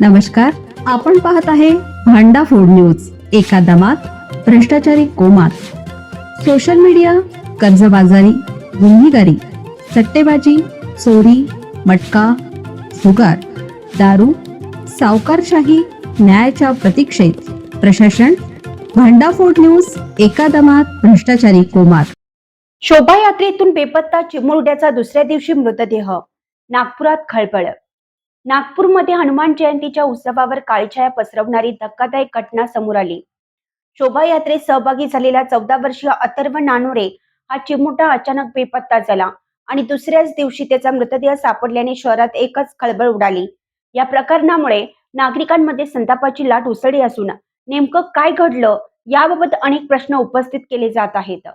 नमस्कार, आपण पाहत आहे भांडा फोड न्यूज. एका दमात भ्रष्टाचारी कोमात. सोशल मीडिया, कर्जबाजारी, गुन्हेगारी, सट्टेबाजी, चोरी, मटका, जुगार, दारू, सावकारशाही, न्यायाच्या प्रतीक्षेत प्रशासन. भांडाफोड न्यूज. एका दमात भ्रष्टाचारी कोमात. शोभायात्रेतून बेपत्ता चिमुरड्याचा दुसऱ्या दिवशी मृतदेह. नागपुरात खळबळ. नागपूरमध्ये हनुमान जयंतीच्या उत्सवावर काळीछाया पसरवणारी धक्कादायक घटना समोर आली. शोभायात्रेत सहभागी झालेला 14 वर्षीय अथर्व नानोरे हा चिमुरडा अचानक बेपत्ता झाला आणि दुसऱ्याच दिवशी त्याचा मृतदेह सापडल्याने शहरात एकच खळबळ उडाली. या प्रकरणामुळे नागरिकांमध्ये संतापाची लाट उसळली असून नेमकं काय घडलं याबाबत अनेक प्रश्न उपस्थित केले जात आहेत.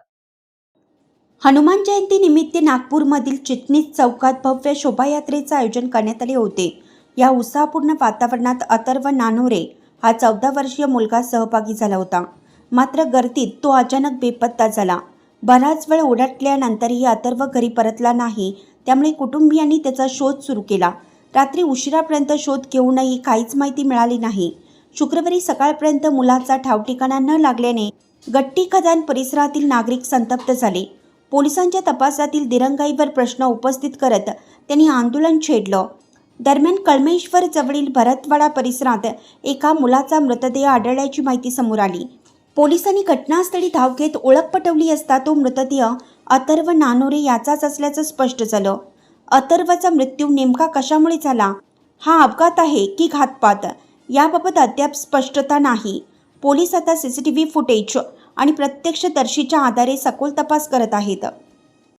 हनुमान जयंती निमित्त नागपूरमधील चिटणीस चौकात भव्य शोभायात्रेचे आयोजन करण्यात आले होते. या उत्साहपूर्ण वातावरणात अथर्व नानोरे हा 14 वर्षीय मुलगा सहभागी झाला होता. मात्र गर्दीत तो अचानक बेपत्ता झाला. बराच वेळ ओढटल्यानंतरही अथर्व घरी परतला नाही. त्यामुळे कुटुंबियांनी त्याचा शोध सुरू केला. रात्री उशिरापर्यंत शोध घेऊनही काहीच माहिती मिळाली नाही. शुक्रवारी सकाळपर्यंत मुलाचा ठावठिकाणा न लागल्याने गट्टी खदान परिसरातील नागरिक संतप्त झाले. पोलिसांच्या तपासातील दिरंगाईवर प्रश्न उपस्थित करत त्यांनी आंदोलन छेडलं. दरम्यान कळमेश्वर जवळील भरतवाडा परिसरात एका मुलाचा मृतदेह आढळल्याची माहिती समोर आली. पोलिसांनी घटनास्थळी धाव घेत ओळख पटवली असता तो मृतदेह अथर्व नानोरे याचाच असल्याचं स्पष्ट झालं. अथर्वचा मृत्यू नेमका कशामुळे झाला, हा अपघात आहे की घातपात, याबाबत अद्याप स्पष्टता नाही. पोलीस आता CCTV फुटेज आणि प्रत्यक्षदर्शीच्या आधारे सखोल तपास करत आहेत.